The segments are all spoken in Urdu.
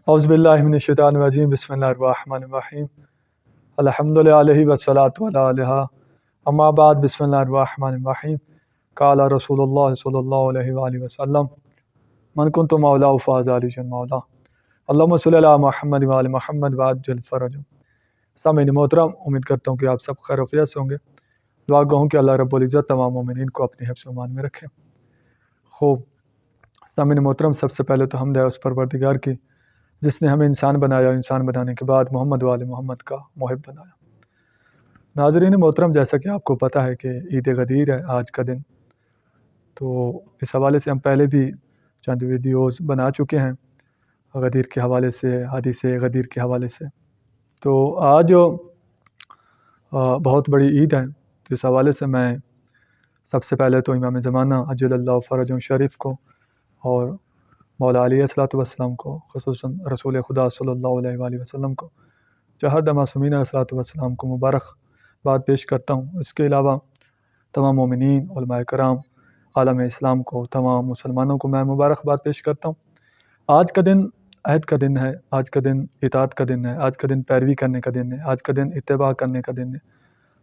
اعوذ باللہ من الشیطان الرجیم بسم اللہ الرحمن الرحیم الحمدللہ علیہ والصلاة علیہ اما بعد بسم اللہ الرحمن الرحیم قال رسول اللہ صلی اللہ علیہ وآلہ وسلم من کنت مولا فاز علی جن مولا اللہم صلی علی محمد وآل محمد وعجل فرج۔ سامعین محترم، امید کرتا ہوں کہ آپ سب خیر و عافیت سے ہوں گے۔ دعا گو ہوں کہ اللہ رب العزت تمام مومنین کو اپنی حفظ و امان میں رکھے۔ خوب سامعین محترم، سب سے پہلے تو حمد ہے اس پروردگار کی جس نے ہمیں انسان بنایا، انسان بنانے کے بعد محمد وآل محمد کا محب بنایا۔ ناظرین محترم، جیسا کہ آپ کو پتہ ہے کہ عید غدیر ہے آج کا دن، تو اس حوالے سے ہم پہلے بھی چند ویڈیوز بنا چکے ہیں غدیر کے حوالے سے، حدیث غدیر کے حوالے سے۔ تو آج بہت بڑی عید ہے، تو اس حوالے سے میں سب سے پہلے تو امام زمانہ عجل اللہ فرجہ شریف کو اور مولا علیہ الصلوۃ والسلام کو، خصوصاً رسول خدا صلی اللہ علیہ وآلہ وسلم کو، چہر معصومین علیہ الصلوۃ والسلام کو مبارک بات پیش کرتا ہوں۔ اس کے علاوہ تمام مومنین، علماء کرام، عالم اسلام کو، تمام مسلمانوں کو میں مبارک بات پیش کرتا ہوں۔ آج کا دن عہد کا دن ہے، آج کا دن اطاعت کا دن ہے، آج کا دن پیروی کرنے کا دن ہے، آج کا دن اتباع کرنے کا دن ہے،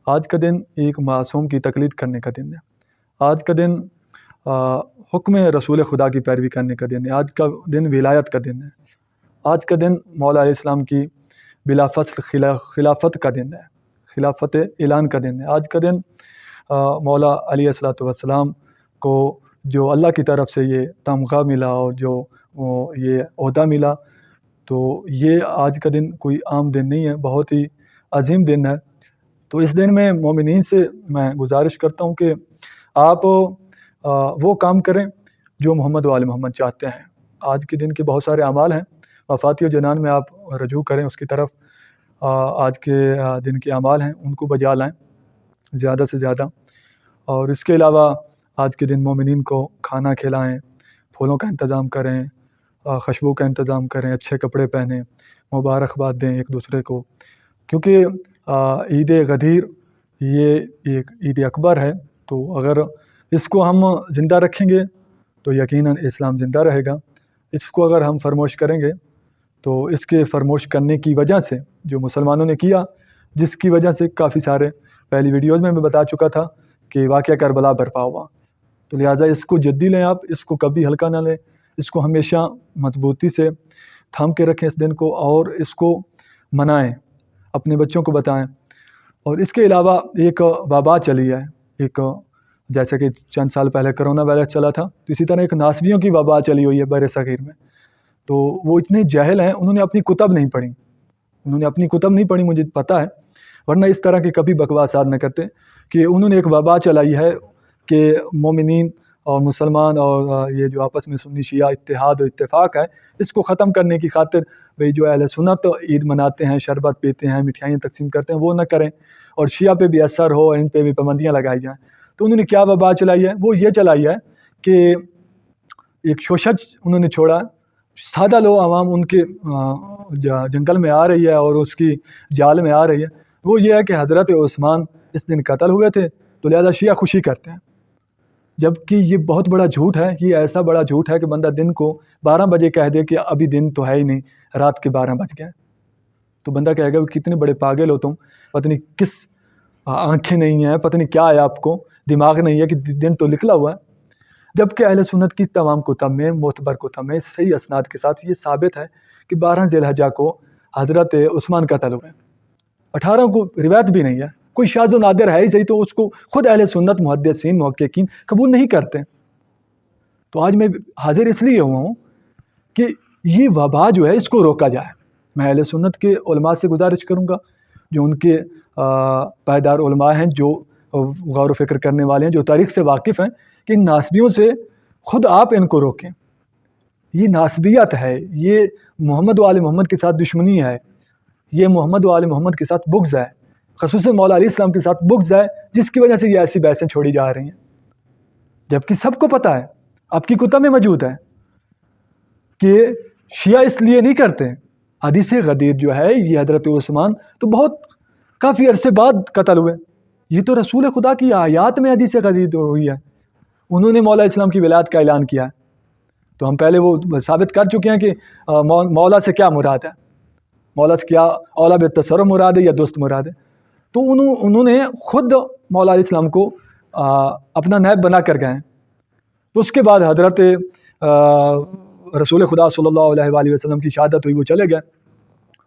آج کا دن ایک معصوم کی تقلید کرنے کا دن ہے، آج کا دن حکم رسول خدا کی پیروی کرنے کا دن ہے، آج کا دن ولایت کا دن ہے، آج کا دن مولا علیہ السلام کی بلا فصل خلافت کا دن ہے، خلافت اعلان کا دن ہے۔ آج کا دن مولا علیہ الصلوۃ والسلام کو جو اللہ کی طرف سے یہ تمغہ ملا اور جو یہ عہدہ ملا، تو یہ آج کا دن کوئی عام دن نہیں ہے، بہت ہی عظیم دن ہے۔ تو اس دن میں مومنین سے میں گزارش کرتا ہوں کہ آپ وہ کام کریں جو محمد وآل محمد چاہتے ہیں۔ آج کے دن کے بہت سارے اعمال ہیں، وفاتی و جنان میں آپ رجوع کریں اس کی طرف۔ آج کے دن کے اعمال ہیں، ان کو بجا لائیں زیادہ سے زیادہ۔ اور اس کے علاوہ آج کے دن مومنین کو کھانا کھلائیں، پھولوں کا انتظام کریں، خوشبو کا انتظام کریں، اچھے کپڑے پہنیں، مبارکباد دیں ایک دوسرے کو، کیونکہ عید غدیر یہ ایک عید اکبر ہے۔ تو اگر اس کو ہم زندہ رکھیں گے تو یقیناً اسلام زندہ رہے گا۔ اس کو اگر ہم فراموش کریں گے تو اس کے فراموش کرنے کی وجہ سے جو مسلمانوں نے کیا، جس کی وجہ سے کافی سارے پہلی ویڈیوز میں بتا چکا تھا کہ واقعہ کربلا برپا ہوا، تو لہٰذا اس کو جدی لیں آپ، اس کو کبھی ہلکا نہ لیں، اس کو ہمیشہ مضبوطی سے تھام کے رکھیں اس دن کو، اور اس کو منائیں، اپنے بچوں کو بتائیں۔ اور اس کے علاوہ ایک وبا چلی ہے، ایک جیسا کہ چند سال پہلے کرونا وائرس چلا تھا، تو اسی طرح ایک ناسبیوں کی وبا چلی ہوئی ہے بر صغیر میں۔ تو وہ اتنے جاہل ہیں، انہوں نے اپنی کتب نہیں پڑھی، مجھے پتہ ہے، ورنہ اس طرح کی کبھی بکواسات نہ کرتے کہ انہوں نے ایک وبا چلائی ہے کہ مومنین اور مسلمان اور یہ جو آپس میں سنی شیعہ اتحاد و اتفاق ہے، اس کو ختم کرنے کی خاطر بھئی جو اہل سنت عید مناتے ہیں، شربت پیتے ہیں، مٹھائیاں تقسیم کرتے ہیں، وہ نہ کریں، اور شیعہ پہ بھی اثر ہو، ان پہ بھی پابندیاں لگائی جائیں۔ تو انہوں نے کیا وبا چلائی ہے؟ وہ یہ چلائی ہے کہ ایک شوشج انہوں نے چھوڑا، سادہ لوگ عوام ان کے جنگل میں آ رہی ہے اور اس کی جال میں آ رہی ہے۔ وہ یہ ہے کہ حضرت عثمان اس دن قتل ہوئے تھے، تو لہذا شیعہ خوشی کرتے ہیں، جبکہ یہ بہت بڑا جھوٹ ہے۔ یہ ایسا بڑا جھوٹ ہے کہ بندہ دن کو 12 بجے کہہ دے کہ ابھی دن تو ہے ہی نہیں، رات کے 12 بج گئے، تو بندہ کہے گا کتنے بڑے پاگل ہو تم، پتہ نہیں کس آنکھیں نہیں ہیں، پتہ نہیں کیا ہے آپ کو، دماغ نہیں ہے کہ دن تو نکلا ہوا ہے۔ جبکہ اہل سنت کی تمام کتب میں، معتبر کتب میں صحیح اسناد کے ساتھ یہ ثابت ہے کہ 12 ذی الحجہ کو حضرت عثمان قتل ہوئے، 18 کو روایت بھی نہیں ہے، کوئی شاذ و نادر ہے ہی صحیح، تو اس کو خود اہل سنت محدثین محققین قبول نہیں کرتے۔ تو آج میں حاضر اس لیے ہوا ہوں کہ یہ وبا جو ہے اس کو روکا جائے۔ میں اہل سنت کے علماء سے گزارش کروں گا، جو ان کے پائیدار علماء ہیں، جو غور و فکر کرنے والے ہیں، جو تاریخ سے واقف ہیں، کہ ان ناسبیوں سے خود آپ ان کو روکیں۔ یہ ناسبیت ہے، یہ محمد و آل محمد کے ساتھ دشمنی ہے، یہ محمد و آل محمد کے ساتھ بغض ہے، خصوصاً مولا علیہ السلام کے ساتھ بغض ہے، جس کی وجہ سے یہ ایسی بحثیں چھوڑی جا رہی ہیں۔ جبکہ سب کو پتہ ہے، آپ کی کتب میں موجود ہے کہ شیعہ اس لیے نہیں کرتے۔ حدیث غدیر جو ہے، یہ حضرت عثمان تو بہت کافی عرصے بعد قتل ہوئے، یہ تو رسول خدا کی آیات میں حدیث غدیر ہوئی ہے، انہوں نے مولا اسلام کی ولایت کا اعلان کیا ہے۔ تو ہم پہلے وہ ثابت کر چکے ہیں کہ مولا سے کیا مراد ہے، مولا سے کیا اولا بالتصرف مراد ہے یا دوست مراد ہے. تو انہوں نے خود مولا علیہ السلام کو اپنا نائب بنا کر گئے. تو اس کے بعد حضرت رسول خدا صلی اللہ علیہ وآلہ وسلم کی شہادت ہوئی، وہ چلے گئے.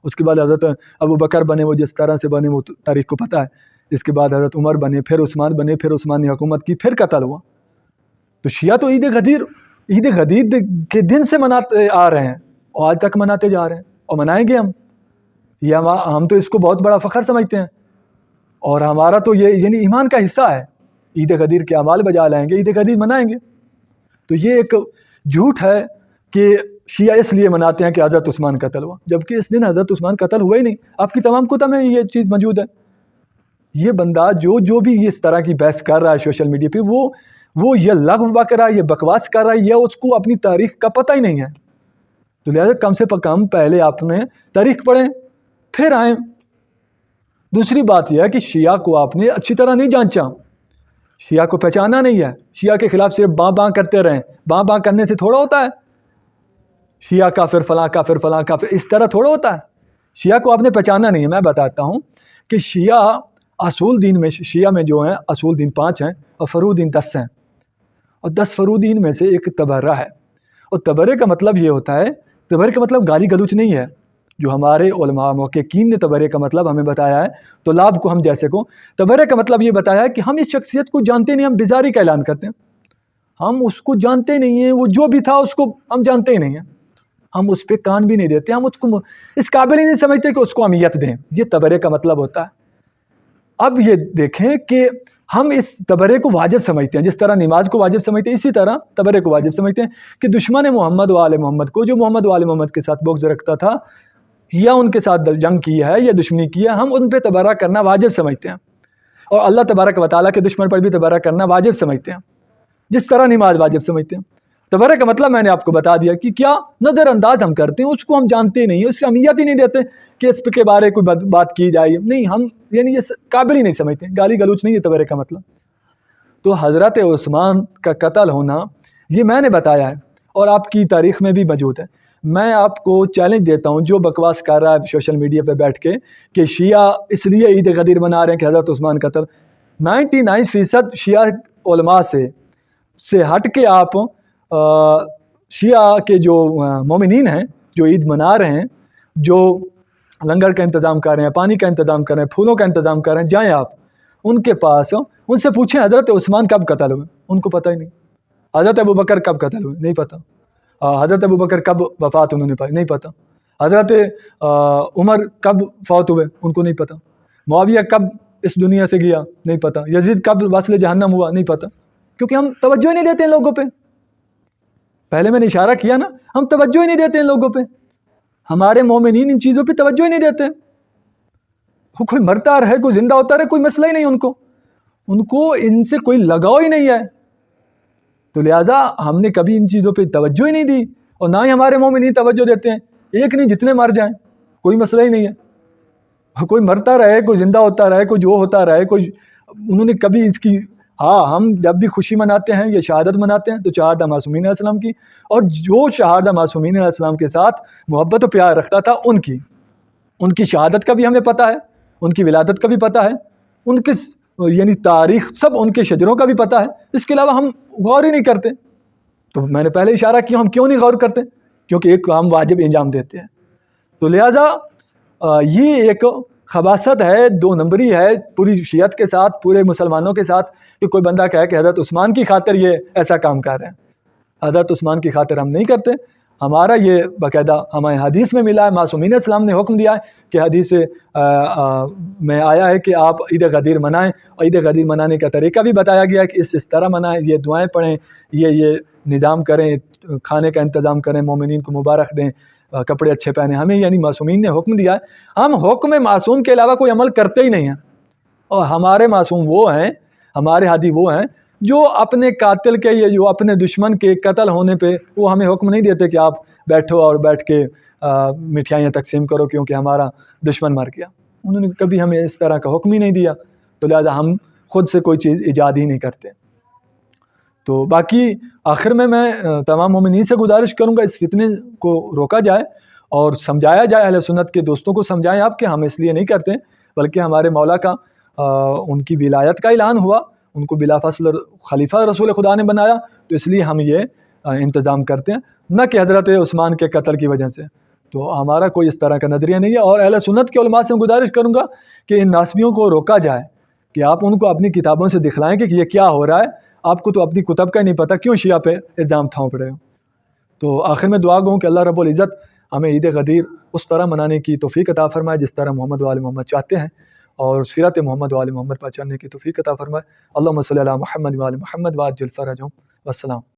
اس کے بعد حضرت ابو بکر بنے، وہ جس طرح سے بنے وہ تاریخ کو پتہ ہے. اس کے بعد حضرت عمر بنے، پھر عثمان بنے، پھر عثمان نے حکومت کی، پھر قتل ہوا. تو شیعہ تو عید غدیر کے دن سے مناتے آ رہے ہیں اور آج تک مناتے جا رہے ہیں اور منائیں گے ہم. یہ ہم تو اس کو بہت بڑا فخر سمجھتے ہیں اور ہمارا تو یہ یعنی ایمان کا حصہ ہے. عید غدیر کے اعمال بجا لائیں گے، عید غدیر منائیں گے. تو یہ ایک جھوٹ ہے کہ شیعہ اس لیے مناتے ہیں کہ حضرت عثمان قتل ہوا، جبکہ اس دن حضرت عثمان قتل ہوا ہی نہیں. آپ کی تمام کتب میں یہ چیز موجود ہے. یہ بندہ جو بھی اس طرح کی بحث کر رہا ہے سوشل میڈیا پہ، وہ یہ لغو کر رہا ہے، یہ بکواس کر رہا ہے، یہ اس کو اپنی تاریخ کا پتہ ہی نہیں ہے. تو لہٰذا کم سے کم پہلے آپ نے تاریخ پڑھیں پھر آئیں. دوسری بات یہ ہے کہ شیعہ کو آپ نے اچھی طرح نہیں جانچا، شیعہ کو پہچانا نہیں ہے. شیعہ کے خلاف صرف باں کرتے رہیں. باں کرنے سے تھوڑا ہوتا ہے شیعہ کافر فلاں کافر فلاں کافر، اس طرح تھوڑا ہوتا ہے. شیعہ کو آپ نے پہچانا نہیں ہے. میں بتاتا ہوں کہ شیعہ اصول دین میں، شیعہ میں جو ہیں اصول دین 5 ہیں اور فروع دین 10 ہیں، اور 10 فروع دین میں سے ایک تبرہ ہے. اور تبرے کا مطلب یہ ہوتا ہے، تبرے کا مطلب گالی گلوچ نہیں ہے جو ہمارے علماء محققین نے تبرے کا مطلب ہمیں بتایا ہے. تو لاب کو ہم جیسے کو تبرے کا مطلب یہ بتایا ہے کہ ہم اس شخصیت کو جانتے نہیں، ہم بیزاری کا اعلان کرتے ہیں. ہم اس کو جانتے نہیں ہیں، وہ جو بھی تھا اس کو ہم جانتے ہی نہیں ہیں، ہم اس پہ کان بھی نہیں دیتے، ہم اس کو اس قابل ہی نہیں سمجھتے کہ اس کو اہمیت دیں. یہ تبرے کا مطلب ہوتا ہے. اب یہ دیکھیں کہ ہم اس تبرے کو واجب سمجھتے ہیں، جس طرح نماز کو واجب سمجھتے ہیں اسی طرح تبرے کو واجب سمجھتے ہیں کہ دشمن محمد و آل محمد کو، جو محمد و آل محمد کے ساتھ بغض رکھتا تھا یا ان کے ساتھ جنگ کی ہے یا دشمنی کی ہے، ہم ان پہ تبرہ کرنا واجب سمجھتے ہیں. اور اللہ تبارک و تعالیٰ کے دشمن پر بھی تبرہ کرنا واجب سمجھتے ہیں، جس طرح نماز واجب سمجھتے ہیں. تبرہ کا مطلب میں نے آپ کو بتا دیا کہ کیا نظر انداز ہم کرتے ہیں، اس کو ہم جانتے نہیں، اس کی اہمیت ہی نہیں دیتے کہ اس کے بارے کوئی بات کی جائے. نہیں، ہم یعنی یہ قابل ہی نہیں سمجھتے. گالی گلوچ نہیں ہے تبرہ کا مطلب. تو حضرت عثمان کا قتل ہونا یہ میں نے بتایا ہے اور آپ کی تاریخ میں بھی موجود ہے. میں آپ کو چیلنج دیتا ہوں جو بکواس کر رہا ہے سوشل میڈیا پہ بیٹھ کے کہ شیعہ اس لیے عید غدیر منا رہے ہیں کہ حضرت عثمان قتل. 99% شیعہ علماء سے ہٹ کے آپ شیعہ کے جو مومنین ہیں جو عید منا رہے ہیں، جو لنگر کا انتظام کر رہے ہیں، پانی کا انتظام کر رہے ہیں، پھولوں کا انتظام کر رہے ہیں، جائیں آپ ان کے پاس، ان سے پوچھیں حضرت عثمان کب قتل ہوئے، ان کو پتہ ہی نہیں. حضرت ابو بکر کب قتل ہوئے، نہیں پتہ. حضرت ابو بکر کب وفات انہوں نے پائی، نہیں پتہ. حضرت عمر کب فوت ہوئے، ان کو نہیں پتہ. معاویہ کب اس دنیا سے گیا، نہیں پتہ. یزید کب وصل جہنم ہوا، نہیں پتہ. کیونکہ ہم توجہ ہی نہیں دیتے ان لوگوں پہ. پہلے میں نے اشارہ کیا نا، ہم توجہ ہی نہیں دیتے ان لوگوں پہ. ہمارے مومنین ان چیزوں پہ توجہ ہی نہیں دیتے. وہ کوئی مرتا رہے، کوئی زندہ ہوتا رہے، کوئی مسئلہ ہی نہیں ان کو ان سے کوئی لگاؤ ہی نہیں ہے. تو لہٰذا ہم نے کبھی ان چیزوں پہ توجہ ہی نہیں دی اور نہ ہی ہمارے مومنین توجہ دیتے ہیں. ایک نہیں جتنے مر جائیں کوئی مسئلہ ہی نہیں ہے. کوئی مرتا رہے، کوئی زندہ ہوتا رہے، کوئی جو ہوتا رہے، کوئی انہوں نے کبھی اس کی. ہاں، ہم جب بھی خوشی مناتے ہیں یا شہادت مناتے ہیں تو شہادت معصومین علیہ السلام کی، اور جو شہادت معصومین علیہ السلام کے ساتھ محبت و پیار رکھتا تھا ان کی شہادت کا بھی ہمیں پتہ ہے، ان کی ولادت کا بھی پتہ ہے، ان کے یعنی تاریخ سب، ان کے شجروں کا بھی پتہ ہے. اس کے علاوہ ہم غور ہی نہیں کرتے. تو میں نے پہلے اشارہ کیا ہم کیوں نہیں غور کرتے، کیونکہ ایک ہم واجب انجام دیتے ہیں. تو لہٰذا یہ ایک خباثت ہے، 2 نمبری ہے پوری شیعت کے ساتھ، پورے مسلمانوں کے ساتھ، کہ کوئی بندہ کہے کہ حضرت عثمان کی خاطر یہ ایسا کام کر رہے ہیں. حضرت عثمان کی خاطر ہم نہیں کرتے. ہمارا یہ باقاعدہ ہمیں حدیث میں ملا ہے، معصومین علیہ السلام نے حکم دیا ہے کہ حدیث میں آیا ہے کہ آپ عید غدیر منائیں، اور عید غدیر منانے کا طریقہ بھی بتایا گیا ہے کہ اس طرح منائیں، یہ دعائیں پڑھیں، یہ نظام کریں، کھانے کا انتظام کریں، مومنین کو مبارک دیں، کپڑے اچھے پہنیں. ہمیں یعنی معصومین نے حکم دیا ہے. ہم حکم معصوم کے علاوہ کوئی عمل کرتے ہی نہیں ہیں. اور ہمارے معصوم وہ ہیں، ہمارے ہادی وہ ہیں جو اپنے قاتل کے یا جو اپنے دشمن کے قتل ہونے پہ وہ ہمیں حکم نہیں دیتے کہ آپ بیٹھو اور بیٹھ کے مٹھائیاں تقسیم کرو کیونکہ ہمارا دشمن مر گیا. انہوں نے کبھی ہمیں اس طرح کا حکم ہی نہیں دیا. تو لہٰذا ہم خود سے کوئی چیز ایجاد ہی نہیں کرتے. تو باقی آخر میں تمام مومنین سے گزارش کروں گا اس فتنے کو روکا جائے اور سمجھایا جائے، اہل سنت کے دوستوں کو سمجھائیں آپ کہ ہم اس لیے نہیں کرتے، بلکہ ہمارے مولا کا ان کی ولایت کا اعلان ہوا، ان کو بلا فاصلہ خلیفہ رسول خدا نے بنایا، تو اس لیے ہم یہ انتظام کرتے ہیں، نہ کہ حضرت عثمان کے قتل کی وجہ سے۔ تو ہمارا کوئی اس طرح کا نظریہ نہیں ہے، اور اہل سنت کے علماء سے گزارش کروں گا کہ ان ناسبیوں کو روکا جائے، کہ آپ ان کو اپنی کتابوں سے دکھلائیں کہ یہ کیا ہو رہا ہے، آپ کو تو اپنی کتب کا ہی نہیں پتہ، کیوں شیعہ پہ الزام تھوپ رہے ہو۔ تو آخر میں دعا گوں کہ اللہ رب العزت ہمیں عید غدیر اس طرح منانے کی توفیق عطا فرمائے جس طرح محمد و آل محمد چاہتے ہیں، اور سیرت محمد و آل محمد پر چلنے کی توفیق عطا فرمائے۔ اللہم صلی علی محمد و آل محمد وعجل فرجہم، والسلام۔